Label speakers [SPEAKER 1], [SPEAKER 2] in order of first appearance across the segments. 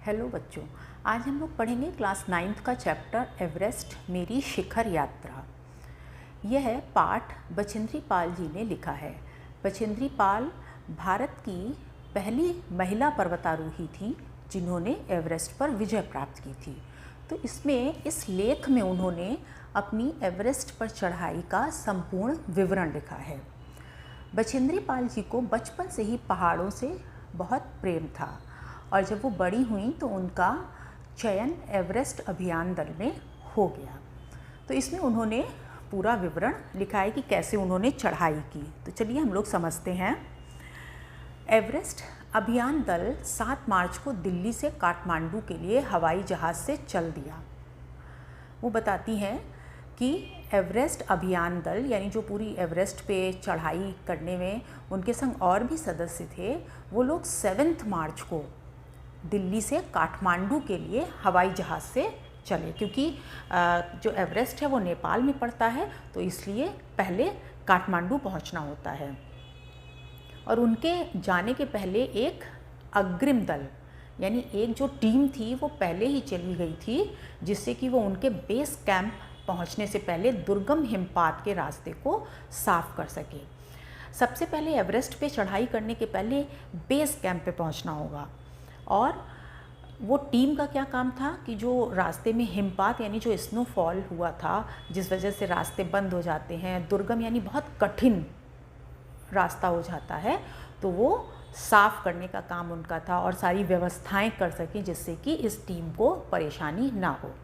[SPEAKER 1] Hello बच्चों, आज हम लोग पढ़ेंगे क्लास 9th का चैप्टर एवरेस्ट मेरी शिखर यात्रा। यह पाठ बछेंद्री पाल जी ने लिखा है। बछेंद्री पाल भारत की पहली महिला पर्वतारोही थी जिन्होंने एवरेस्ट पर विजय प्राप्त की थी। तो इस लेख में उन्होंने अपनी एवरेस्ट पर चढ़ाई का संपूर्ण विवरण लिखा है। बछेंद्री पाल जी को बचपन से ही पहाड़ों से बहुत प्रेम था और जब वो बड़ी हुई तो उनका चयन एवरेस्ट अभियान दल में हो गया। तो इसमें उन्होंने पूरा विवरण लिखा है कि कैसे उन्होंने चढ़ाई की। तो चलिए हम लोग समझते हैं। एवरेस्ट अभियान दल 7 मार्च को दिल्ली से काठमांडू के लिए हवाई जहाज़ से चल दिया। वो बताती हैं कि एवरेस्ट अभियान दल यानी जो पूरी एवरेस्ट पे चढ़ाई करने में उनके संग और भी सदस्य थे, वो लोग 7 मार्च को दिल्ली से काठमांडू के लिए हवाई जहाज़ से चले, क्योंकि जो एवरेस्ट है वो नेपाल में पड़ता है, तो इसलिए पहले काठमांडू पहुंचना होता है। और उनके जाने के पहले एक अग्रिम दल यानी एक जो टीम थी वो पहले ही चली गई थी, जिससे कि वो उनके बेस कैंप पहुंचने से पहले दुर्गम हिमपात के रास्ते को साफ कर सके। सबसे पहले एवरेस्ट पे चढ़ाई करने के पहले बेस कैंप पे पहुंचना होगा। और वो टीम का क्या काम था कि जो रास्ते में हिमपात यानी जो स्नोफॉल हुआ था, जिस वजह से रास्ते बंद हो जाते हैं, दुर्गम यानी बहुत कठिन रास्ता हो जाता है, तो वो साफ़ करने का काम उनका था और सारी व्यवस्थाएं कर सकें जिससे कि इस टीम को परेशानी ना हो।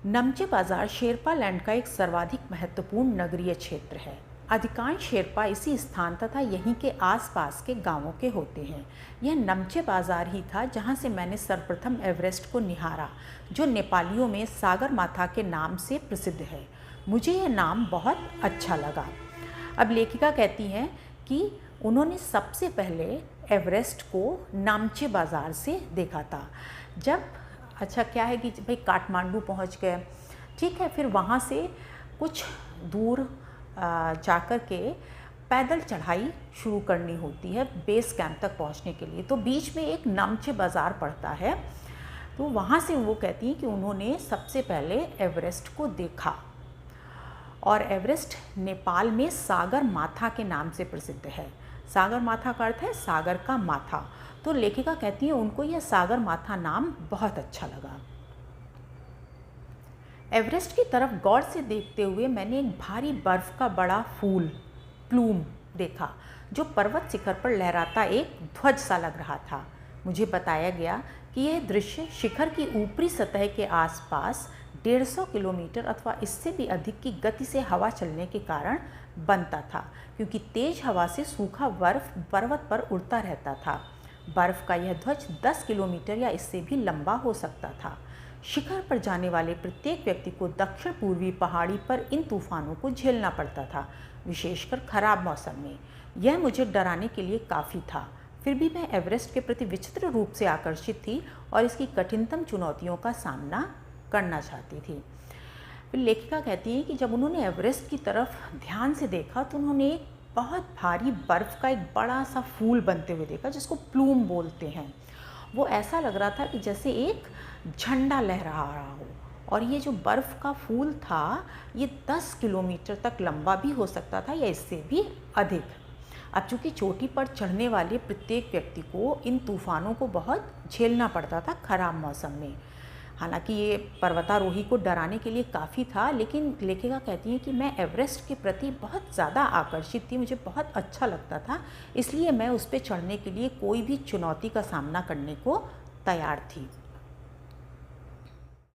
[SPEAKER 1] नमचे बाज़ार शेरपा लैंड का एक सर्वाधिक महत्वपूर्ण नगरीय क्षेत्र है। अधिकांश शेरपा इसी स्थान तथा यहीं के आसपास के गांवों के होते हैं। यह नमचे बाज़ार ही था जहां से मैंने सर्वप्रथम एवरेस्ट को निहारा, जो नेपालियों में सागर माथा के नाम से प्रसिद्ध है। मुझे यह नाम बहुत अच्छा लगा। अब लेखिका कहती हैं कि उन्होंने सबसे पहले एवरेस्ट को नामचे बाज़ार से देखा था। क्या है कि भाई काठमांडू पहुंच गए, ठीक है, फिर वहाँ से कुछ दूर जाकर के पैदल चढ़ाई शुरू करनी होती है बेस कैंप तक पहुंचने के लिए। तो बीच में एक नामचे बाज़ार पड़ता है, तो वहाँ से वो कहती हैं कि उन्होंने सबसे पहले एवरेस्ट को देखा। और एवरेस्ट नेपाल में सागर माथा के नाम से प्रसिद्ध है। सागर माथा का अर्थ है सागर का माथा। तो लेखिका कहती है उनको यह सागर माथा नाम बहुत अच्छा लगा। एवरेस्ट की तरफ गौर से देखते हुए मैंने एक भारी बर्फ का बड़ा प्लूम देखा, जो पर्वत शिखर पर लहराता एक ध्वज सा लग रहा था। मुझे बताया गया कि यह दृश्य शिखर की ऊपरी सतह के आसपास 150 किलोमीटर अथवा इससे भी अधिक की गति से हवा चलने के कारण बनता था, क्योंकि तेज हवा से सूखा बर्फ पर्वत पर उड़ता रहता था। बर्फ का यह ध्वज 10 किलोमीटर या इससे भी लंबा हो सकता था। शिखर पर जाने वाले प्रत्येक व्यक्ति को दक्षिण पूर्वी पहाड़ी पर इन तूफानों को झेलना पड़ता था, विशेषकर खराब मौसम में। यह मुझे डराने के लिए काफ़ी था। फिर भी मैं एवरेस्ट के प्रति विचित्र रूप से आकर्षित थी और इसकी कठिनतम चुनौतियों का सामना करना चाहती थी। फिर लेखिका कहती है कि जब उन्होंने एवरेस्ट की तरफ ध्यान से देखा तो उन्होंने एक बहुत भारी बर्फ़ का एक बड़ा सा फूल बनते हुए देखा, जिसको प्लूम बोलते हैं। वो ऐसा लग रहा था कि जैसे एक झंडा लहरा रहा हो। और ये जो बर्फ़ का फूल था ये 10 किलोमीटर तक लंबा भी हो सकता था या इससे भी अधिक। अब चूँकि चोटी पर चढ़ने वाले प्रत्येक व्यक्ति को इन तूफ़ानों को बहुत झेलना पड़ता था खराब मौसम में। हालांकि ये पर्वतारोही को डराने के लिए काफ़ी था, लेकिन लेखिका कहती हैं कि मैं एवरेस्ट के प्रति बहुत ज़्यादा आकर्षित थी, मुझे बहुत अच्छा लगता था, इसलिए मैं उस पर चढ़ने के लिए कोई भी चुनौती का सामना करने को तैयार थी।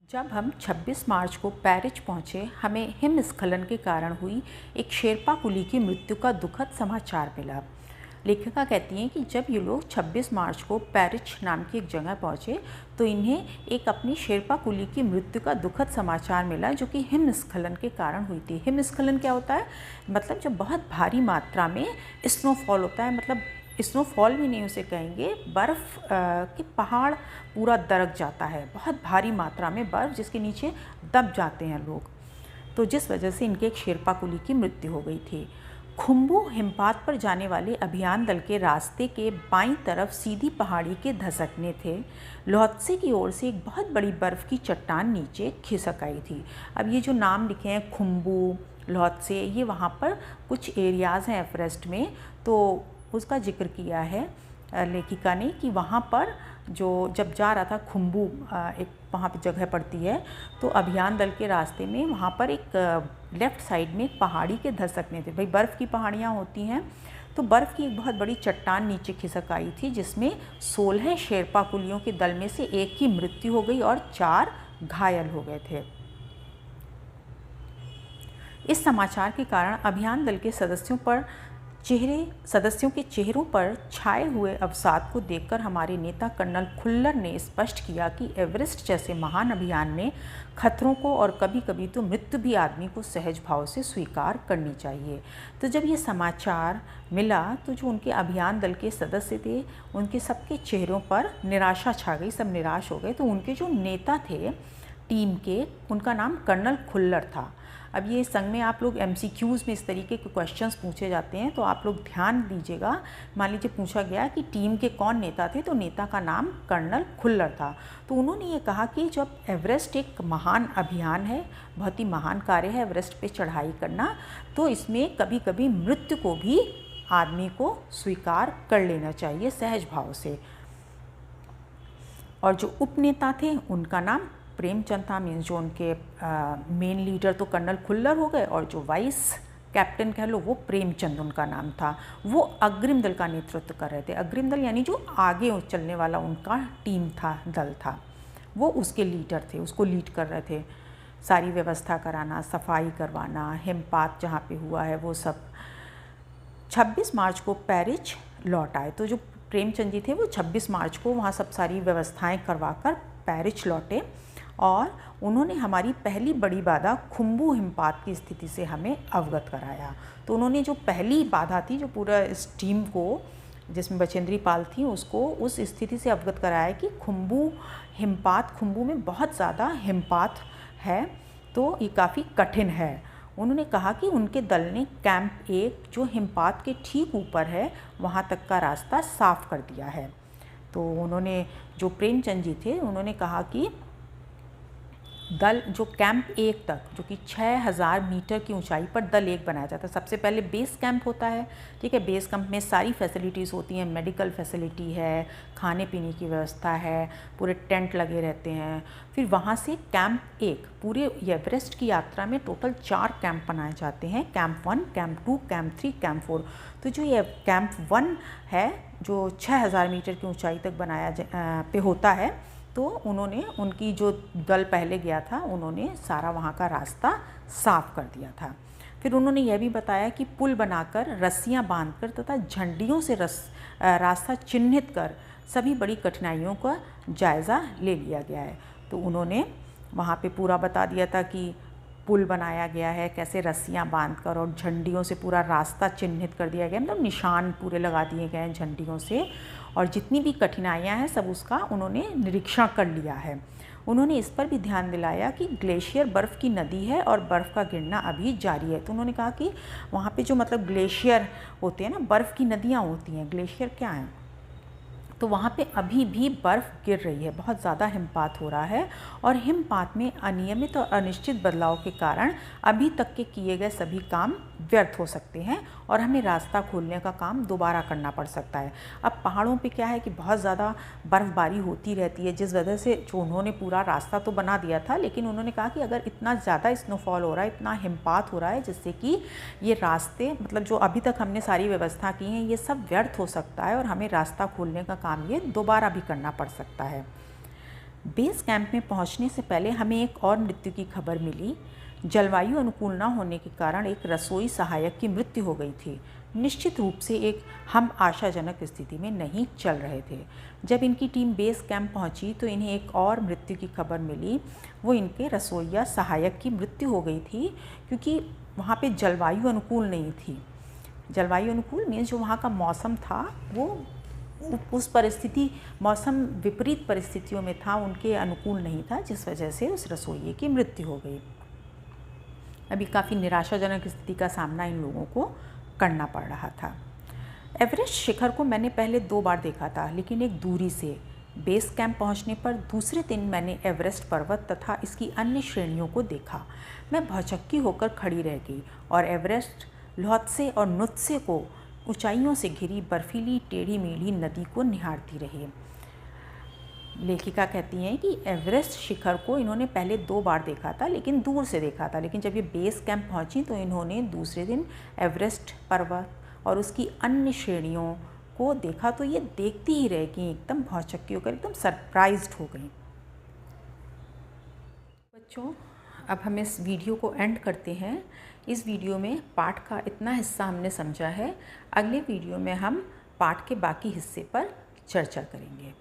[SPEAKER 1] जब हम 26 मार्च को पेरिच पहुँचे, हमें हिमस्खलन के कारण हुई एक शेरपा कुली की मृत्यु का दुखद समाचार मिला। लेखिका कहती हैं कि जब ये लोग 26 मार्च को पेरिच नाम की एक जगह पहुँचे तो इन्हें एक अपनी शेरपा कुली की मृत्यु का दुखद समाचार मिला, जो कि हिमस्खलन के कारण हुई थी। हिमस्खलन क्या होता है? मतलब जब बहुत भारी मात्रा में स्नोफॉल होता है, मतलब स्नोफॉल भी नहीं उसे कहेंगे, बर्फ़ के पहाड़ पूरा दरक जाता है, बहुत भारी मात्रा में बर्फ़ जिसके नीचे दब जाते हैं लोग। तो जिस वजह से इनके एक शेरपा कुली की मृत्यु हो गई थी। खुम्बू हिमपात पर जाने वाले अभियान दल के रास्ते के बाईं तरफ सीधी पहाड़ी के धंसकने थे। ल्होत्से की ओर से एक बहुत बड़ी बर्फ़ की चट्टान नीचे खिसक आई थी। अब ये जो नाम लिखे हैं खुम्बू, ल्होत्से, ये वहाँ पर कुछ एरियाज़ हैं एवरेस्ट में, तो उसका जिक्र किया है लेखिका ने कि वहाँ पर जो जब जा रहा था खुम्बू, एक वहाँ पे जगह पड़ती है, तो अभियान दल के रास्ते में वहाँ पर एक लेफ़्ट साइड में पहाड़ी के धंसकने थे। भाई बर्फ़ की पहाड़ियाँ होती हैं, तो बर्फ़ की एक बहुत बड़ी चट्टान नीचे खिसक आई थी, जिसमें 16 शेरपा कुलियों के दल में से एक की मृत्यु हो गई और 4 घायल हो गए थे। इस समाचार के कारण अभियान दल के सदस्यों के चेहरों पर छाए हुए अवसाद को देखकर हमारे नेता कर्नल खुल्लर ने स्पष्ट किया कि एवरेस्ट जैसे महान अभियान में खतरों को और कभी कभी तो मृत्यु भी आदमी को सहज भाव से स्वीकार करनी चाहिए। तो जब ये समाचार मिला तो जो उनके अभियान दल के सदस्य थे, उनके सबके चेहरों पर निराशा छा गई, सब निराश हो गए। तो उनके जो नेता थे टीम के, उनका नाम कर्नल खुल्लर था। अब ये संग में आप लोग MCQs में इस तरीके के क्वेश्चंस पूछे जाते हैं, तो आप लोग ध्यान दीजिएगा। मान लीजिए पूछा गया कि टीम के कौन नेता थे, तो नेता का नाम कर्नल खुल्लर था। तो उन्होंने ये कहा कि जब एवरेस्ट एक महान अभियान है, बहुत ही महान कार्य है एवरेस्ट पे चढ़ाई करना, तो इसमें कभी कभी मृत्यु को भी आदमी को स्वीकार कर लेना चाहिए सहज भाव से। और जो उपनेता थे उनका नाम प्रेमचंद था। मीन्स जो उनके मेन लीडर तो कर्नल खुल्लर हो गए, और जो वाइस कैप्टन कह लो वो प्रेमचंद उनका नाम था। वो अग्रिम दल का नेतृत्व कर रहे थे। अग्रिम दल यानी जो आगे चलने वाला उनका टीम था, दल था, वो उसके लीडर थे, उसको लीड कर रहे थे। सारी व्यवस्था कराना, सफाई करवाना, हिमपात जहाँ पे हुआ है वो सब। 26 मार्च को पेरिस लौट आए। तो जो प्रेमचंद जी थे वो 26 मार्च को वहाँ सब सारी व्यवस्थाएं करवाकर पेरिस लौटे, और उन्होंने हमारी पहली बड़ी बाधा खुम्बू हिमपात की स्थिति से हमें अवगत कराया। तो उन्होंने जो पहली बाधा थी, जो पूरा इस टीम को, जिसमें बचेंद्री पाल थी, उसको उस स्थिति से अवगत कराया कि खुम्बू में बहुत ज़्यादा हिमपात है, तो ये काफ़ी कठिन है। उन्होंने कहा कि उनके दल ने कैंप 1 जो हिमपात के ठीक ऊपर है, वहाँ तक का रास्ता साफ कर दिया है। तो उन्होंने, जो प्रेमचंद जी थे, उन्होंने कहा कि दल जो कैंप 1 तक, जो कि 6000 मीटर की ऊंचाई पर दल 1 बनाया जाता है। सबसे पहले बेस कैंप होता है, ठीक है। बेस कैंप में सारी फैसिलिटीज़ होती हैं, मेडिकल फैसिलिटी है, खाने पीने की व्यवस्था है, पूरे टेंट लगे रहते हैं। फिर वहाँ से कैंप 1, पूरे एवरेस्ट की यात्रा में टोटल 4 कैंप बनाए जाते हैं। Camp 1, camp 2, camp 3, camp 4। तो जो ये कैंप 1 है, जो 6000 मीटर की ऊँचाई तक पे होता है, तो उन्होंने, उनकी जो दल पहले गया था, उन्होंने सारा वहाँ का रास्ता साफ कर दिया था। फिर उन्होंने यह भी बताया कि पुल बनाकर, रस्सियाँ बांधकर तथा झंडियों से रास्ता चिन्हित कर सभी बड़ी कठिनाइयों का जायज़ा ले लिया गया है। तो उन्होंने वहाँ पे पूरा बता दिया था कि पुल बनाया गया है, कैसे रस्सियाँ बांधकर, और झंडियों से पूरा रास्ता चिन्हित कर दिया गया, मतलब निशान पूरे लगा दिए गए हैं झंडियों से, और जितनी भी कठिनाइयाँ हैं सब उसका उन्होंने निरीक्षण कर लिया है। उन्होंने इस पर भी ध्यान दिलाया कि ग्लेशियर बर्फ़ की नदी है और बर्फ़ का गिरना अभी जारी है। तो उन्होंने कहा कि वहाँ पे जो मतलब ग्लेशियर होते हैं ना, बर्फ़ की नदियाँ होती हैं, ग्लेशियर क्या हैं, तो वहाँ पे अभी भी बर्फ़ गिर रही है, बहुत ज़्यादा हिमपात हो रहा है, और हिमपात में अनियमित और अनिश्चित बदलाव के कारण अभी तक के किए गए सभी काम व्यर्थ हो सकते हैं, और हमें रास्ता खोलने का काम दोबारा करना पड़ सकता है। अब पहाड़ों पे क्या है कि बहुत ज़्यादा बर्फ़बारी होती रहती है, जिस वजह से जो उन्होंने पूरा रास्ता तो बना दिया था, लेकिन उन्होंने कहा कि अगर इतना ज़्यादा स्नोफॉल हो रहा है, इतना हिमपात हो रहा है, जिससे कि ये रास्ते, मतलब जो अभी तक हमने सारी व्यवस्था की हैं, ये सब व्यर्थ हो सकता है, और हमें रास्ता खोलने का काम ये दोबारा भी करना पड़ सकता है। बेस कैंप में पहुंचने से पहले हमें एक और मृत्यु की खबर मिली। जलवायु अनुकूल न होने के कारण एक रसोई सहायक की मृत्यु हो गई थी। निश्चित रूप से एक हम आशाजनक स्थिति में नहीं चल रहे थे। जब इनकी टीम बेस कैंप पहुंची तो इन्हें एक और मृत्यु की खबर मिली। वो इनके रसोइया सहायक की मृत्यु हो गई थी, क्योंकि वहाँ पे जलवायु अनुकूल नहीं थी। जलवायु अनुकूल मीन्स जो वहाँ का मौसम था वो उस परिस्थिति, मौसम विपरीत परिस्थितियों में था, उनके अनुकूल नहीं था, जिस वजह से उस रसोइये की मृत्यु हो गई। अभी काफ़ी निराशाजनक स्थिति का सामना इन लोगों को करना पड़ रहा था। एवरेस्ट शिखर को मैंने पहले 2 बार देखा था, लेकिन एक दूरी से। बेस कैंप पहुंचने पर दूसरे दिन मैंने एवरेस्ट पर्वत तथा इसकी अन्य श्रेणियों को देखा। मैं भौचक्की होकर खड़ी रह गई और एवरेस्ट, ल्होत्से और नुत्से को ऊंचाइयों से घिरी बर्फीली टेढ़ी मेढ़ी नदी को निहारती रही। लेखिका कहती हैं कि एवरेस्ट शिखर को इन्होंने पहले 2 बार देखा था, लेकिन दूर से देखा था, लेकिन जब ये बेस कैंप पहुंची तो इन्होंने दूसरे दिन एवरेस्ट पर्वत और उसकी अन्य श्रेणियों को देखा। तो ये देखती ही रह गई, एकदम भौचक्की होकर, एकदम सरप्राइज्ड हो गई। बच्चों, अब हम इस वीडियो को एंड करते हैं। इस वीडियो में पाठ का इतना हिस्सा हमने समझा है। अगले वीडियो में हम पाठ के बाकी हिस्से पर चर्चा करेंगे।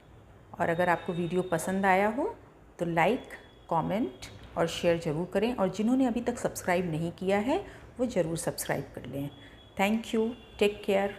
[SPEAKER 1] और अगर आपको वीडियो पसंद आया हो तो लाइक, कमेंट और शेयर ज़रूर करें, और जिन्होंने अभी तक सब्सक्राइब नहीं किया है वो ज़रूर सब्सक्राइब कर लें। Thank you, take care.